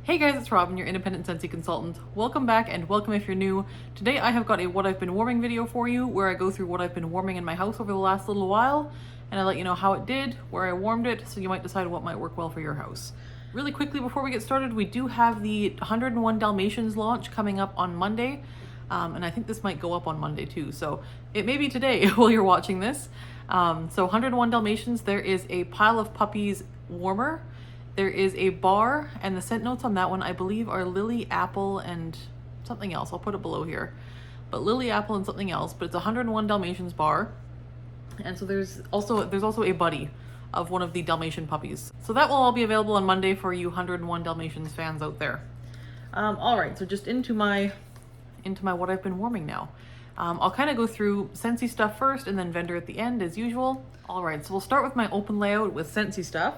Hey guys, it's Robyn, your independent Scentsy consultant. Welcome back and welcome if you're new. Today I have got a what I've been warming video for you where I go through what I've been warming in my house over the last little while and I let you know how it did, where I warmed it, so you might decide what might work well for your house. Really quickly before we get started, we do have the 101 Dalmatians launch coming up on Monday. And I think this might go up on Monday too, so it may be today while you're watching this. So 101 Dalmatians, there is a Pile of Puppies warmer. There is a bar, and the scent notes on that one, I believe, are lily, apple, and something else. I'll put it below here. But lily, apple, and something else. But it's a 101 Dalmatians bar. And so there's also a buddy of one of the Dalmatian puppies. So that will all be available on Monday for you 101 Dalmatians fans out there. All right, so just into my what I've been warming now. I'll kind of go through Scentsy stuff first and then vendor at the end as usual. All right, so we'll start with my open layout with Scentsy stuff.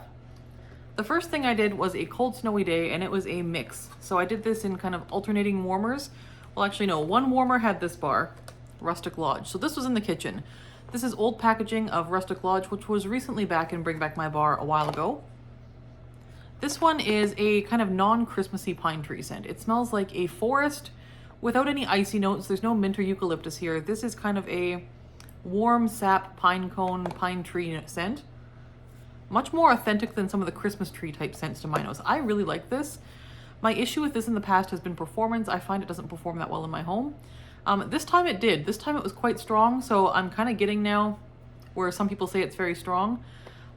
The first thing I did was a cold snowy day and it was a mix. So I did this in kind of alternating warmers. Well, actually no, one warmer had this bar, Rustic Lodge. So this was in the kitchen. This is old packaging of Rustic Lodge, which was recently back in Bring Back My Bar a while ago. This one is a kind of non-Christmassy pine tree scent. It smells like a forest without any icy notes. There's no mint or eucalyptus here. This is kind of a warm sap pine cone pine tree scent. Much more authentic than some of the Christmas tree type scents to my nose. I really like this. My issue with this in the past has been performance. I find it doesn't perform that well in my home. This time it did. This time it was quite strong, so I'm kind of getting now where some people say it's very strong.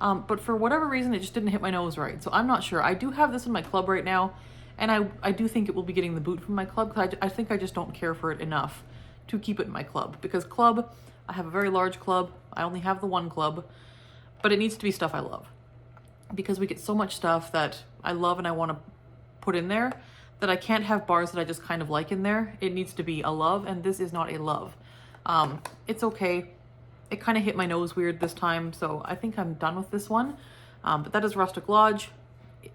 But for whatever reason, it just didn't hit my nose right. So I'm not sure. I do have this in my club right now, and I do think it will be getting the boot from my club because I think I just don't care for it enough to keep it in my club. Because club, I have a very large club. I only have the one club. But it needs to be stuff I love, because we get so much stuff that I love and I want to put in there that I can't have bars that I just kind of like in there. It needs to be a love, and this is not a love. It's okay. It kind of hit my nose weird this time, so I think I'm done with this one. But that is Rustic Lodge.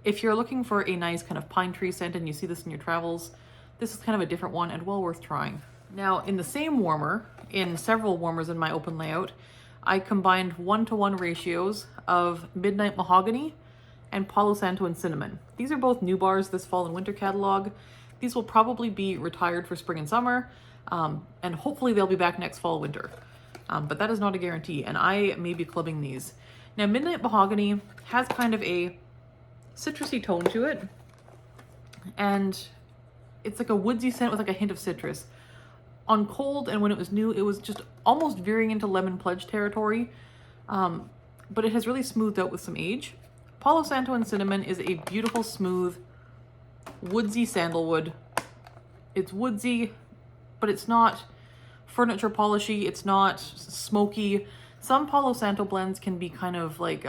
If you're looking for a nice kind of pine tree scent and you see this in your travels, this is kind of a different one and well worth trying. Now, in the same warmer, in several warmers in my open layout, I combined 1-to-1 ratios of Midnight Mahogany and Palo Santo and Cinnamon. These are both new bars this fall and winter catalog. These will probably be retired for spring and summer, and hopefully they'll be back next fall, winter. But that is not a guarantee, and I may be clubbing these. Now, Midnight Mahogany has kind of a citrusy tone to it, and it's like a woodsy scent with like a hint of citrus. On cold and when it was new, it was just almost veering into Lemon Pledge territory, but it has really smoothed out with some age. Palo Santo and Cinnamon is a beautiful, smooth, woodsy sandalwood. It's woodsy, but it's not furniture polishy. It's not smoky. Some Palo Santo blends can be kind of like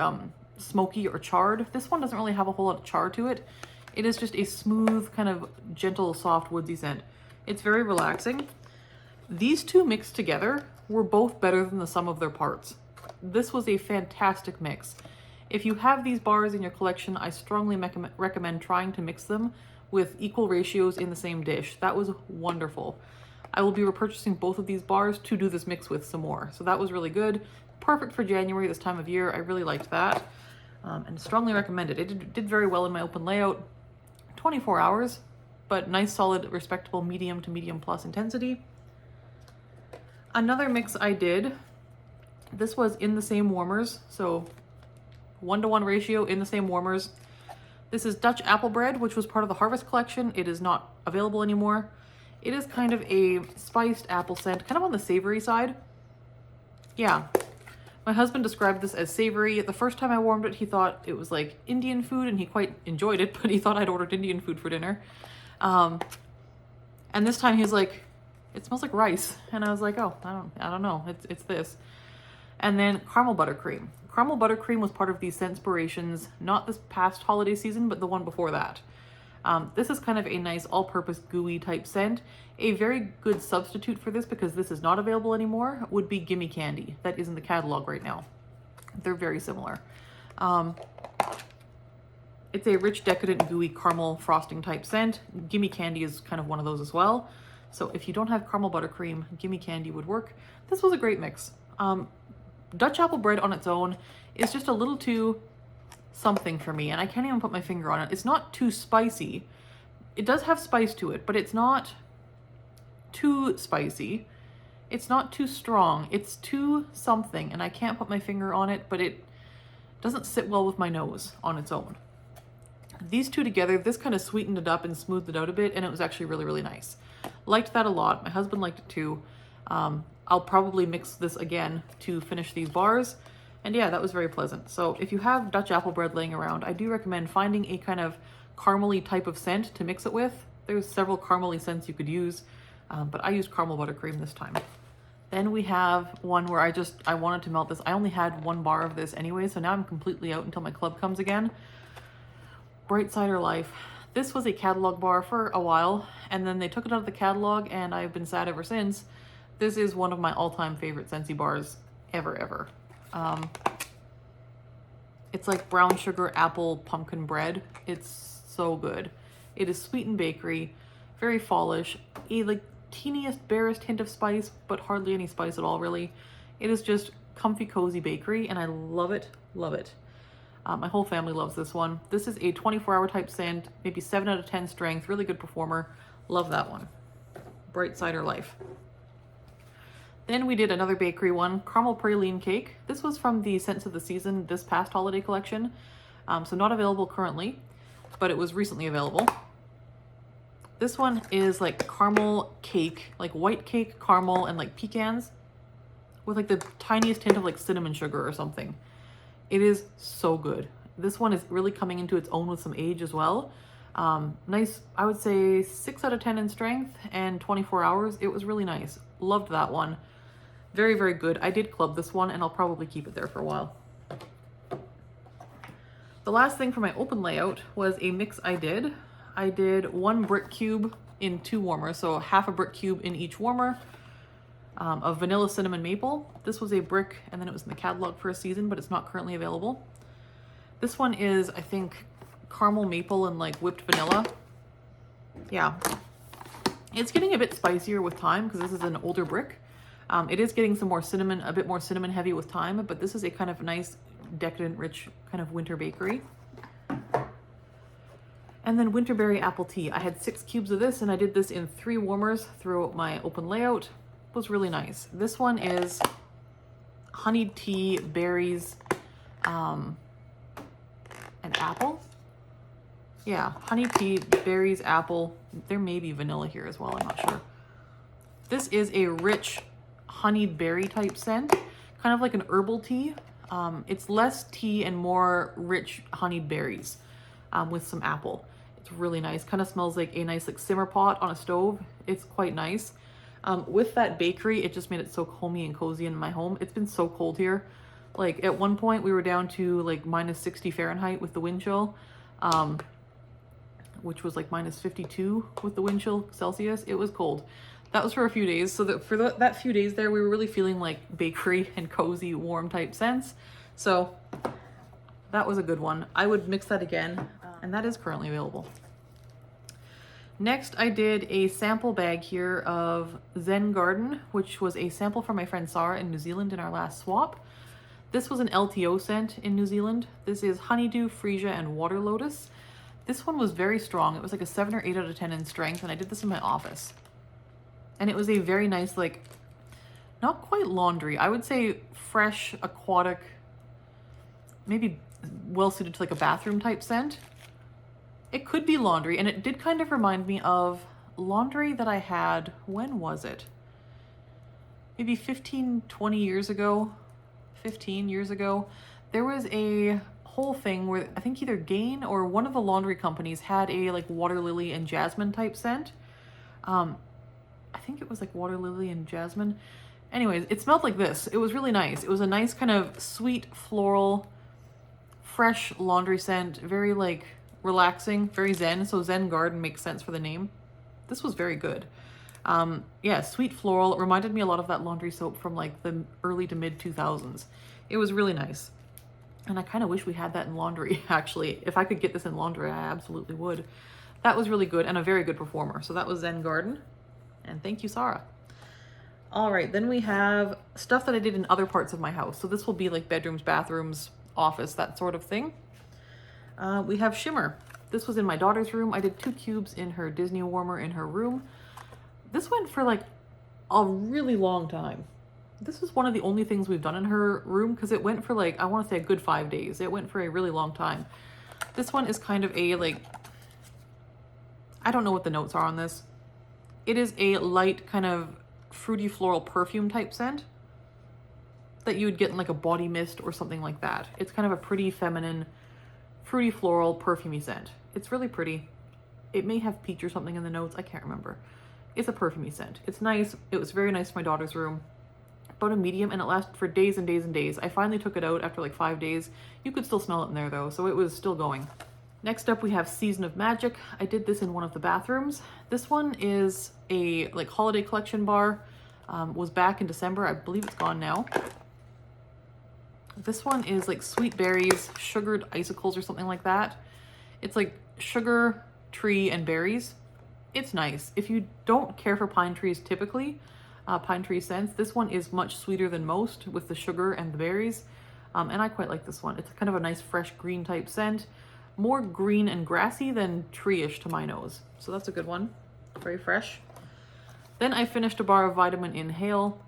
smoky or charred. This one doesn't really have a whole lot of char to it. It is just a smooth, kind of gentle, soft, woodsy scent. It's very relaxing. These two mixed together were both better than the sum of their parts. This was a fantastic mix. If you have these bars in your collection, I strongly recommend trying to mix them with equal ratios in the same dish. That was wonderful. I will be repurchasing both of these bars to do this mix with some more. So that was really good. Perfect for January, this time of year. I really liked that, and strongly recommend it. It did very well in my open layout. 24 hours, but nice, solid, respectable medium to medium plus intensity. Another mix I did, this was in the same warmers, so 1-to-1 ratio in the same warmers. This is Dutch Apple Bread, which was part of the Harvest collection. It is not available anymore. It is kind of a spiced apple scent, kind of on the savory side. Yeah, my husband described this as savory. The first time I warmed it, he thought it was like Indian food, and he quite enjoyed it, but he thought I'd ordered Indian food for dinner. And this time he was like, it smells like rice. And I was like, oh, I don't know. It's this. And then caramel buttercream. Caramel buttercream was part of these Scentspirations, not this past holiday season, but the one before that. This is kind of a nice all-purpose gooey type scent. A very good substitute for this, because this is not available anymore, would be Gimme Candy. That is in the catalog right now. They're very similar. It's a rich, decadent, gooey caramel frosting type scent. Gimme Candy is kind of one of those as well. So if you don't have caramel buttercream, Gimme Candy would work. This was a great mix. Dutch Apple Bread on its own is just a little too something for me, and I can't even put my finger on it. It's not too spicy, it does have spice to it, but it's not too spicy. It's not too strong. It's too something, and I can't put my finger on it, but it doesn't sit well with my nose on its own. These two together, this kind of sweetened it up and smoothed it out a bit, and it was actually really, really nice. Liked that a lot. My husband liked it too. I'll probably mix this again to finish these bars. And yeah, that was very pleasant. So if you have Dutch apple bread laying around, I do recommend finding a kind of caramely type of scent to mix it with. There's several caramely scents you could use, but I used caramel buttercream this time. Then we have one where I wanted to melt this. I only had one bar of this anyway, so now I'm completely out until my club comes again. Bright Cider Life. This was a catalog bar for a while, and then they took it out of the catalog, and I've been sad ever since. This is one of my all-time favorite Scentsy bars ever. It's like brown sugar apple pumpkin bread. It's so good. It is sweet and bakery, very fallish, a like teeniest, barest hint of spice, but hardly any spice at all, really. It is just comfy, cozy bakery, and I love it, love it. My whole family loves this one. This is a 24-hour type scent, maybe 7 out of 10 strength, really good performer. Love that one. Bright Cider Life. Then we did another bakery one, caramel praline cake. This was from the Scents of the Season, this past holiday collection. So not available currently, but it was recently available. This one is like caramel cake, like white cake, caramel, and like pecans with like the tiniest hint of like cinnamon sugar or something. It is so good. This one is really coming into its own with some age as well. Nice, I would say 6 out of 10 in strength and 24 hours. It was really nice. Loved that one. Very, very good. I did club this one, and I'll probably keep it there for a while. The last thing for my open layout was a mix I did. I did 1 brick cube in 2 warmers, so half a brick cube in each warmer of vanilla cinnamon maple. This was a brick, and then it was in the catalog for a season, but it's not currently available. This one is, I think, caramel maple and like whipped vanilla. Yeah. It's getting a bit spicier with time because this is an older brick. It is getting some more cinnamon, a bit more cinnamon heavy with time, but this is a kind of nice, decadent, rich kind of winter bakery. And then winterberry apple tea. I had 6 cubes of this, and I did this in 3 warmers throughout my open layout. It was really nice. This one is honeyed tea, berries, and apple. Yeah, honeyed tea, berries, apple. There may be vanilla here as well, I'm not sure. This is a rich honeyed berry type scent, kind of like an herbal tea. It's less tea and more rich honeyed berries with some apple. It's really nice. Kind of smells like a nice like simmer pot on a stove. It's quite nice. With that bakery, it just made it so homey and cozy in my home. It's been so cold here. Like at one point we were down to like minus 60 Fahrenheit with the wind chill, which was like minus 52 with the wind chill Celsius. It was cold. That was for a few days. So that for that few days there, we were really feeling like bakery and cozy, warm type scents. So that was a good one. I would mix that again, and that is currently available. Next, I did a sample bag here of Zen Garden, which was a sample from my friend Sarah in New Zealand in our last swap. This was an LTO scent in New Zealand. This is honeydew, freesia, and water lotus. This one was very strong. It was like a 7 or 8 out of 10 in strength, and I did this in my office. And it was a very nice, like, not quite laundry. I would say fresh, aquatic, maybe well suited to like a bathroom type scent. It could be laundry, and it did kind of remind me of laundry that I had, when was it? Maybe 15, 20 years ago, 15 years ago. There was a whole thing where I think either Gain or one of the laundry companies had a like water lily and jasmine type scent. I think it was like water lily and jasmine. Anyways, it smelled like this. It was really nice. It was a nice kind of sweet, floral, fresh laundry scent. Very like relaxing, very zen. So Zen Garden makes sense for the name. This was very good. Yeah, sweet floral. It reminded me a lot of that laundry soap from like the early to mid 2000s. It was really nice. And I kind of wish we had that in laundry, actually. If I could get this in laundry, I absolutely would. That was really good and a very good performer. So that was Zen Garden. And thank you, Sarah. All right, then we have stuff that I did in other parts of my house. So this will be like bedrooms, bathrooms, office, that sort of thing. We have shimmer. This was in my daughter's room. I did 2 cubes in her Disney warmer in her room. This went for like a really long time. This is one of the only things we've done in her room because it went for like, I want to say a good 5 days. It went for a really long time. This one is kind of a like, I don't know what the notes are on this. It is a light kind of fruity floral perfume type scent that you would get in like a body mist or something like that. It's kind of a pretty feminine, fruity floral perfumey scent. It's really pretty. It may have peach or something in the notes. I can't remember. It's a perfumey scent. It's nice. It was very nice for my daughter's room. About a medium, and it lasted for days and days and days. I finally took it out after like 5 days. You could still smell it in there though, so it was still going. Next up we have Season of Magic. I did this in one of the bathrooms. This one is a like holiday collection bar. Was back in December. I believe it's gone now. This one is like sweet berries, sugared icicles or something like that. It's like sugar, tree, and berries. It's nice. If you don't care for pine trees typically, pine tree scents, this one is much sweeter than most with the sugar and the berries. And I quite like this one. It's kind of a nice fresh green type scent. More green and grassy than tree-ish to my nose. So that's a good one. Very fresh. Then I finished a bar of Vitamin Inhale.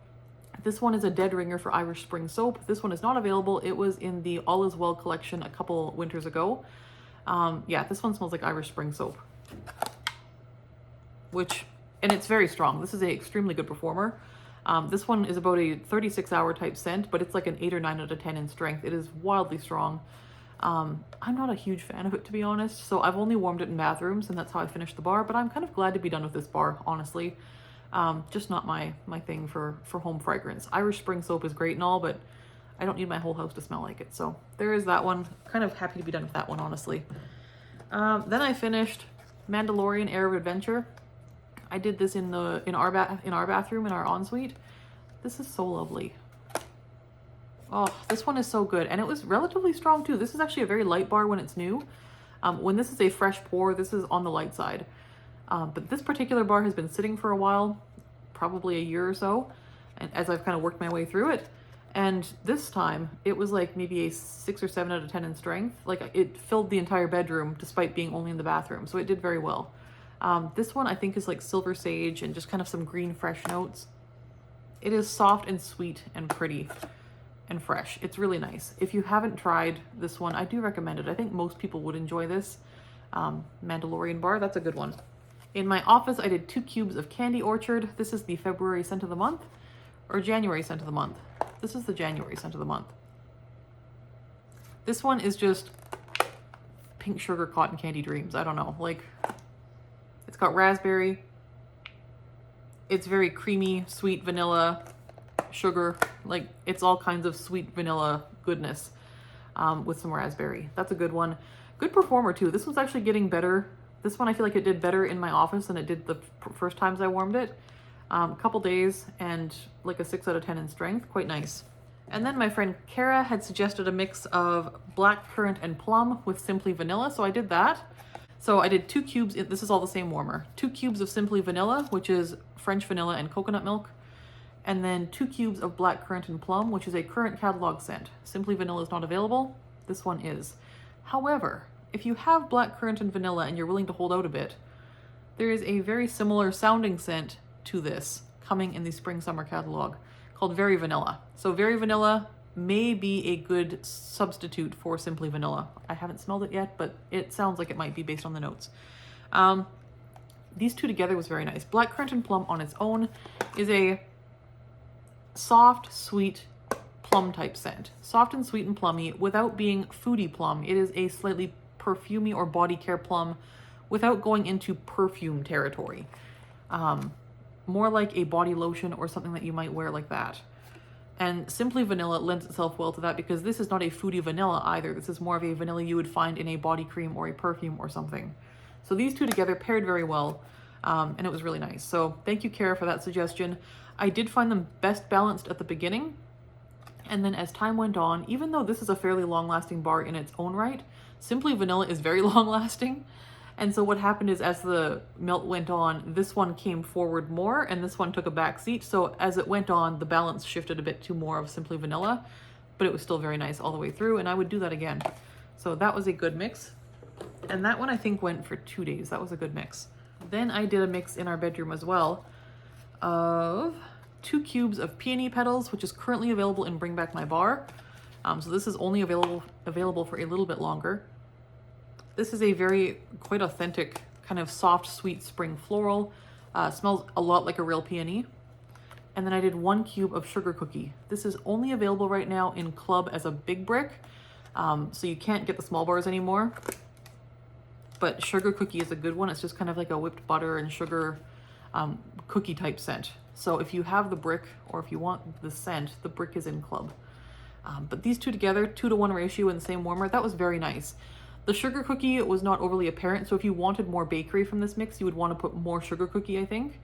This one is a dead ringer for Irish Spring Soap. This one is not available. It was in the All Is Well collection a couple winters ago. Yeah, this one smells like Irish Spring Soap. And it's very strong. This is an extremely good performer. This one is about a 36-hour type scent, but it's like an 8 or 9 out of 10 in strength. It is wildly strong. I'm not a huge fan of it, to be honest. So I've only warmed it in bathrooms, and that's how I finished the bar. But I'm kind of glad to be done with this bar, honestly. Just not my thing for home fragrance. Irish Spring Soap is great and all, but I don't need my whole house to smell like it. So there is that one. Kind of happy to be done with that one, honestly. Then I finished Mandalorian Air of Adventure. I did this in our bathroom, in our ensuite. This is so lovely. Oh, this one is so good. And it was relatively strong too. This is actually a very light bar when it's new. When this is a fresh pour, this is on the light side. But this particular bar has been sitting for a while, probably a year or so, and as I've kind of worked my way through it. And this time it was like maybe a 6 or 7 out of 10 in strength. Like it filled the entire bedroom despite being only in the bathroom. So it did very well. This one I think is like silver sage and just kind of some green fresh notes. It is soft and sweet and pretty and fresh. It's really nice. If you haven't tried this one, I do recommend it. I think most people would enjoy this Mandalorian bar. That's a good one. In my office, I did 2 cubes of Candy Orchard. This is the February scent of the month, or January scent of the month. This is the January scent of the month. This one is just pink sugar cotton candy dreams. I don't know, like it's got raspberry. It's very creamy, sweet vanilla, sugar. Like it's all kinds of sweet vanilla goodness with some raspberry. That's a good one. Good performer too. This one's actually getting better. This one I feel like it did better in my office than it did the first times I warmed it. A couple days and like a 6 out of 10 in strength. Quite nice. And then my friend Kara had suggested a mix of black currant and plum with Simply Vanilla, so I did that. So I did 2 cubes, this is all the same warmer. 2 cubes of Simply Vanilla, which is French vanilla and coconut milk. And then 2 cubes of black currant and plum, which is a Currant catalog scent. Simply Vanilla is not available. This one is. However, if you have black currant and vanilla and you're willing to hold out a bit, there is a very similar sounding scent to this coming in the spring summer catalog called Very Vanilla. So Very Vanilla may be a good substitute for Simply Vanilla. I haven't smelled it yet, but it sounds like it might be based on the notes. These two together was very nice. Black currant and plum on its own is a soft, sweet plum type scent. Soft and sweet and plummy without being foodie plum. It is a slightly perfumey or body care plum without going into perfume territory. More like a body lotion or something that you might wear like that. And Simply Vanilla lends itself well to that because this is not a foodie vanilla either. This is more of a vanilla you would find in a body cream or a perfume or something. So these two together paired very well, and it was really nice. So thank you, Kara, for that suggestion. I did find them best balanced at the beginning, and then as time went on, even though this is a fairly long-lasting bar in its own right, Simply Vanilla is very long-lasting. And so what happened is as the melt went on, this one came forward more and this one took a back seat. So as it went on, the balance shifted a bit to more of Simply Vanilla, but it was still very nice all the way through, and I would do that again. So that was a good mix. And that one I think went for 2 days. That was a good mix. Then I did a mix in our bedroom as well of 2 cubes of peony petals, which is currently available in Bring Back My Bar. So this is only available for a little bit longer. This is a quite authentic kind of soft, sweet spring floral. Smells a lot like a real peony. And then I did 1 cube of sugar cookie. This is only available right now in Club as a big brick. So you can't get the small bars anymore. But sugar cookie is a good one. It's just kind of like a whipped butter and sugar cookie type scent. So if you have the brick or if you want the scent, the brick is in Club. But these two together, 2-to-1 ratio in the same warmer, that was very nice. The sugar cookie was not overly apparent, so if you wanted more bakery from this mix, you would want to put more sugar cookie, I think.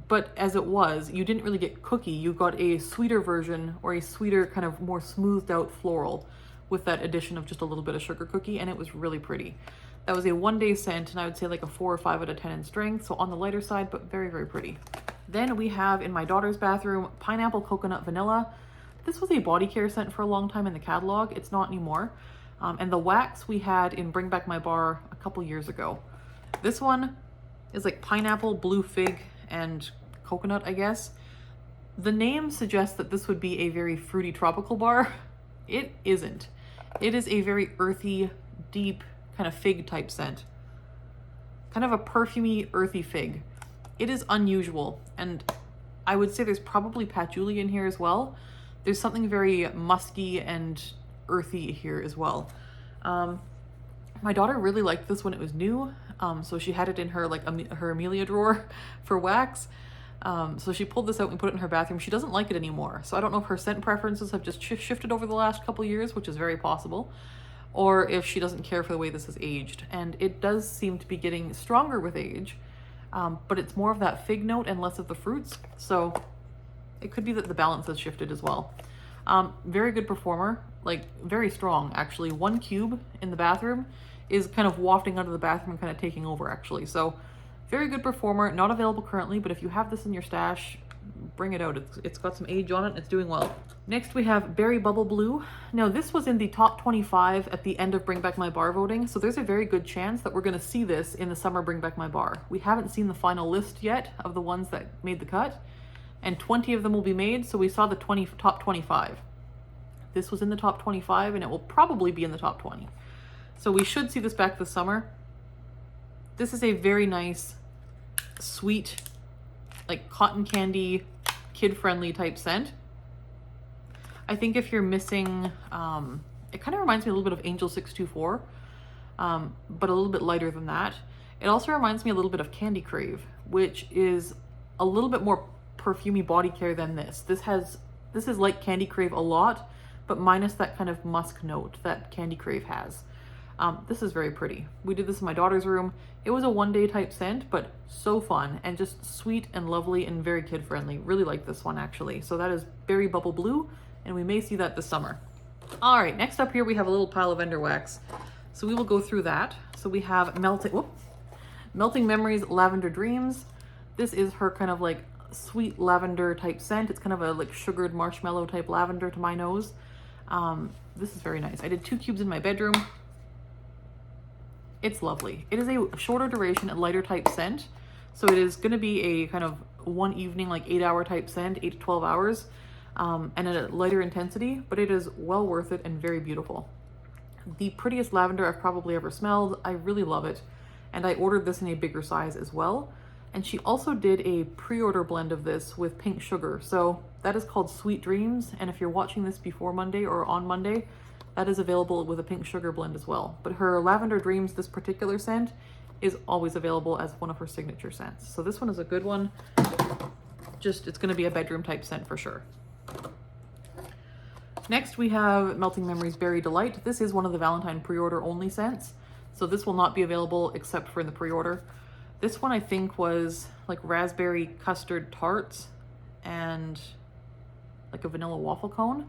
But as it was, you didn't really get cookie. You got a sweeter version, or a sweeter, kind of more smoothed out floral with that addition of just a little bit of sugar cookie, and it was really pretty. That was a 1-day scent, and I would say like a 4 or 5 out of 10 in strength, so on the lighter side, but very, very pretty. Then we have in my daughter's bathroom, Pineapple Coconut Vanilla. This was a body care scent for a long time in the catalog. It's not anymore. And the wax we had in Bring Back My Bar a couple years ago. This one is like pineapple, blue fig, and coconut, I guess. The name suggests that this would be a very fruity tropical bar. It isn't. It is a very earthy, deep, kind of fig type scent. Kind of a perfumey, earthy fig. It is unusual, and I would say there's probably patchouli in here as well. There's something very musky and earthy here as well. My daughter really liked this when it was new, so she had it in her her Amelia drawer for wax. So she pulled this out and put it in her bathroom. She doesn't like it anymore, so I don't know if her scent preferences have just shifted over the last couple years, which is very possible, or if she doesn't care for the way this has aged. And it does seem to be getting stronger with age, but it's more of that fig note and less of the fruits, so it could be that the balance has shifted as well. Very good performer, like very strong actually. 1 cube in the bathroom is kind of wafting out of the bathroom and kind of taking over actually. So very good performer, not available currently, but if you have this in your stash, bring it out. It's got some age on it and it's doing well. Next we have Berry Bubble Blue. Now this was in the top 25 at the end of Bring Back My Bar voting, so there's a very good chance that we're gonna see this in the summer Bring Back My Bar. We haven't seen the final list yet of the ones that made the cut, and 20 of them will be made, so we saw the top 25. This was in the top 25, and it will probably be in the top 20. So we should see this back this summer. This is a very nice, sweet, like cotton candy, kid-friendly type scent. I think if you're missing, it kind of reminds me a little bit of Angel 624, but a little bit lighter than that. It also reminds me a little bit of Candy Crave, which is a little bit more perfumey body care than this. This is like Candy Crave a lot, but minus that kind of musk note that Candy Crave has. This is very pretty. We did this in my daughter's room. It was a 1-day type scent, but so fun and just sweet and lovely and very kid-friendly. Really like this one actually. So that is Berry Bubble Blue, and we may see that this summer. All right, next up here we have a little pile of Lavender wax. So we will go through that. So we have Melting Memories Lavender Dreams. This is her kind of like sweet lavender type scent. It's kind of a like sugared marshmallow type lavender to my nose. This is very nice. I did 2 cubes in my bedroom. It's lovely. It is a shorter duration and lighter type scent. So it is going to be a kind of one evening, like 8-hour type scent, 8 to 12 hours, and at a lighter intensity, but it is well worth it and very beautiful. The prettiest lavender I've probably ever smelled. I really love it. And I ordered this in a bigger size as well. And she also did a pre-order blend of this with pink sugar. So that is called Sweet Dreams. And if you're watching this before Monday or on Monday, that is available with a pink sugar blend as well. But her Lavender Dreams, this particular scent, is always available as one of her signature scents. So this one is a good one. Just, it's gonna be a bedroom type scent for sure. Next we have Melting Memories Berry Delight. This is one of the Valentine pre-order only scents. So this will not be available except for in the pre-order. This one I think was like raspberry custard tarts and like a vanilla waffle cone.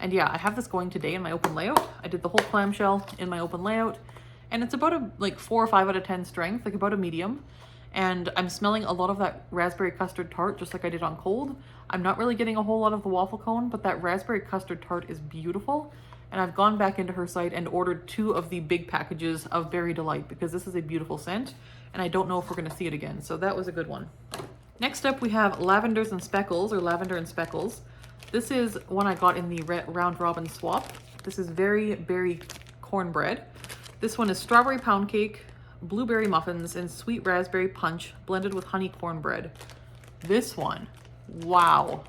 And yeah, I have this going today in my open layout. I did the whole clamshell in my open layout, and it's about a like 4 or 5 out of 10 strength, like about a medium. And I'm smelling a lot of that raspberry custard tart, just like I did on cold. I'm not really getting a whole lot of the waffle cone, but that raspberry custard tart is beautiful. And I've gone back into her site and ordered 2 of the big packages of Berry Delight because this is a beautiful scent and I don't know if we're going to see it again. So that was a good one. Next up we have Lavenders and Speckles, or Lavender and Speckles. This is one I got in the round robin swap. This is very berry cornbread. This one is strawberry pound cake, blueberry muffins, and sweet raspberry punch blended with honey cornbread. This one, wow.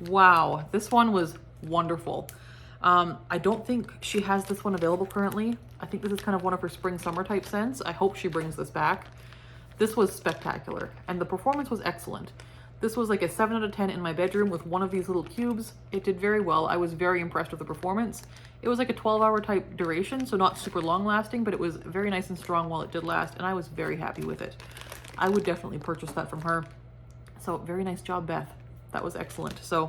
Wow, this one was wonderful. I don't think she has this one available currently. I think this is kind of one of her spring summer type scents. I hope she brings this back. This was spectacular and the performance was excellent. This was like a 7 out of 10 in my bedroom with one of these little cubes. It did very well. I was very impressed with the performance. It was like a 12-hour type duration, so not super long lasting, but it was very nice and strong while it did last, and I was very happy with it. I would definitely purchase that from her. So very nice job, Beth. That was excellent. So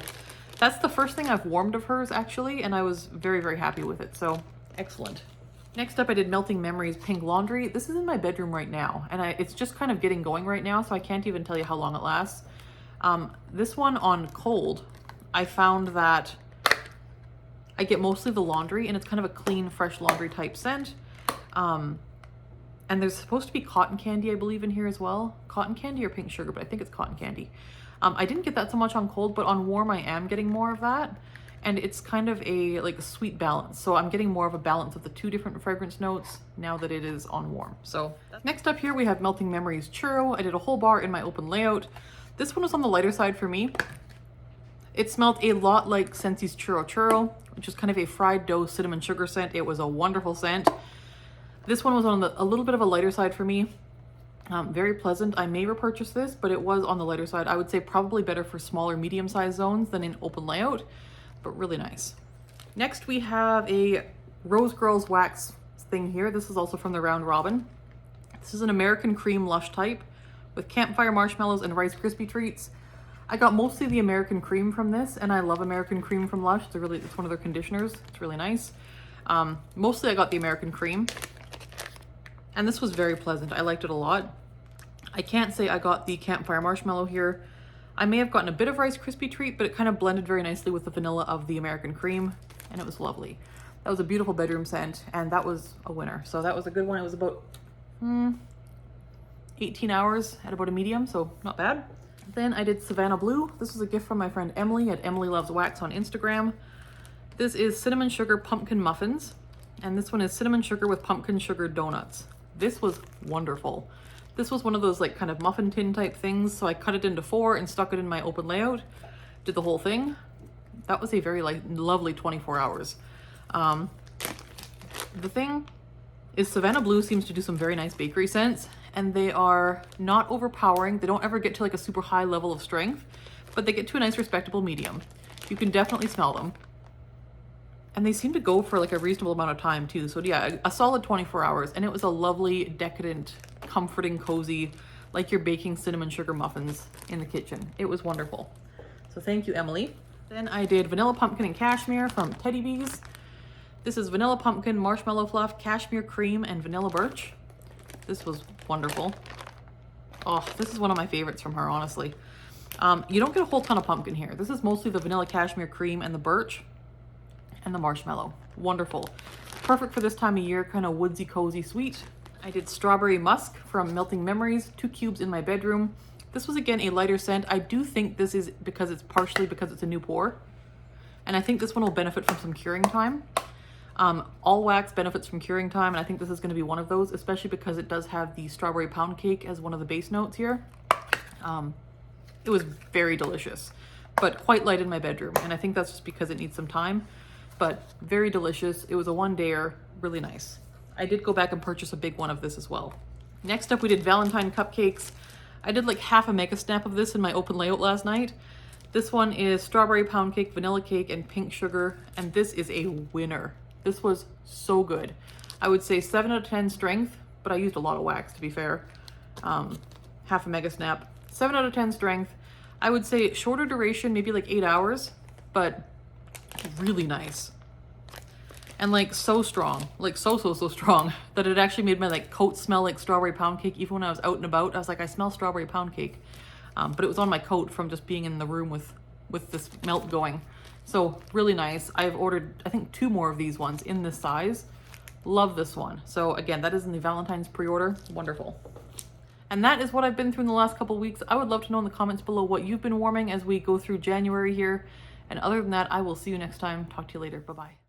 that's the first thing I've warmed of hers actually, and I was very, very happy with it. So excellent. Next up, I did Melting Memories Pink Laundry. This is in my bedroom right now, and it's just kind of getting going right now, so I can't even tell you how long it lasts. This one on cold, I found that I get mostly the laundry, and it's kind of a clean, fresh laundry type scent. And there's supposed to be cotton candy, I believe, in here as well. Cotton candy or pink sugar, but I think it's cotton candy. I didn't get that so much on cold, but on warm I am getting more of that. And it's kind of a like a sweet balance. So I'm getting more of a balance of the 2 different fragrance notes now that it is on warm. So next up here we have Melting Memories Churro. I did a whole bar in my open layout. This one was on the lighter side for me. It smelled a lot like Scentsy's Churro Churro, which is kind of a fried dough cinnamon sugar scent. It was a wonderful scent. This one was on a little bit of a lighter side for me. Very pleasant. I may repurchase this, but it was on the lighter side. I would say probably better for smaller, medium-sized zones than in open layout, but really nice. Next, we have a Rose Girls Wax thing here. This is also from the Round Robin. This is an American Cream Lush type with campfire marshmallows and Rice Krispie treats. I got mostly the American Cream from this, and I love American Cream from Lush. It's one of their conditioners. It's really nice. Mostly I got the American Cream. And this was very pleasant. I liked it a lot. I can't say I got the campfire marshmallow here. I may have gotten a bit of Rice Krispie treat, but it kind of blended very nicely with the vanilla of the American Cream, and it was lovely. That was a beautiful bedroom scent, and that was a winner. So that was a good one. It was about 18 hours at about a medium, so not bad. Then I did Savannah Blue. This was a gift from my friend Emily at Emily Loves Wax on Instagram. This is Cinnamon Sugar Pumpkin Muffins, and this one is Cinnamon Sugar with Pumpkin Sugar Donuts. This was wonderful. This was one of those like kind of muffin tin type things. So I cut it into 4 and stuck it in my open layout, did the whole thing. That was a very lovely 24 hours. The thing is Savannah Blue seems to do some very nice bakery scents, and they are not overpowering. They don't ever get to like a super high level of strength, but they get to a nice respectable medium. You can definitely smell them. And they seem to go for like a reasonable amount of time too. So yeah, a solid 24 hours. And it was a lovely, decadent, comforting, cozy, like you're baking cinnamon sugar muffins in the kitchen. It was wonderful. So thank you, Emily. Then I did Vanilla Pumpkin and Cashmere from Teddy Bees. This is Vanilla Pumpkin, Marshmallow Fluff, Cashmere Cream, and Vanilla Birch. This was wonderful. Oh, this is one of my favorites from her, honestly. You don't get a whole ton of pumpkin here. This is mostly the Vanilla Cashmere Cream and the Birch. And the marshmallow. Wonderful. Perfect for this time of year, kind of woodsy, cozy, sweet. I did Strawberry Musk from Melting Memories, 2 cubes in my bedroom. This was again a lighter scent. I do think this is partially because it's a new pour. And I think this one will benefit from some curing time. All wax benefits from curing time, and I think this is going to be one of those, especially because it does have the strawberry pound cake as one of the base notes here. It was very delicious, but quite light in my bedroom, and I think that's just because it needs some time. But very delicious. It was a 1-dayer, really nice. I did go back and purchase a big one of this as well. Next up, we did Valentine cupcakes. I did like half a mega snap of this in my open layout last night. This one is strawberry pound cake, vanilla cake, and pink sugar, and this is a winner. This was so good. I would say 7 out of 10 strength, but I used a lot of wax to be fair. Half a mega snap. 7 out of 10 strength. I would say shorter duration, maybe like 8 hours, but really nice. And like so strong, like so strong that it actually made my like coat smell like strawberry pound cake. Even when I was out and about, I was like, I smell strawberry pound cake. But it was on my coat from just being in the room with this melt going. So really nice. I've ordered, I think, 2 more of these ones in this size. Love this one. So again, that is in the Valentine's pre-order. Wonderful. And that is what I've been through in the last couple of weeks. I would love to know in the comments below what you've been warming as we go through January here. And other than that, I will see you next time. Talk to you later. Bye-bye.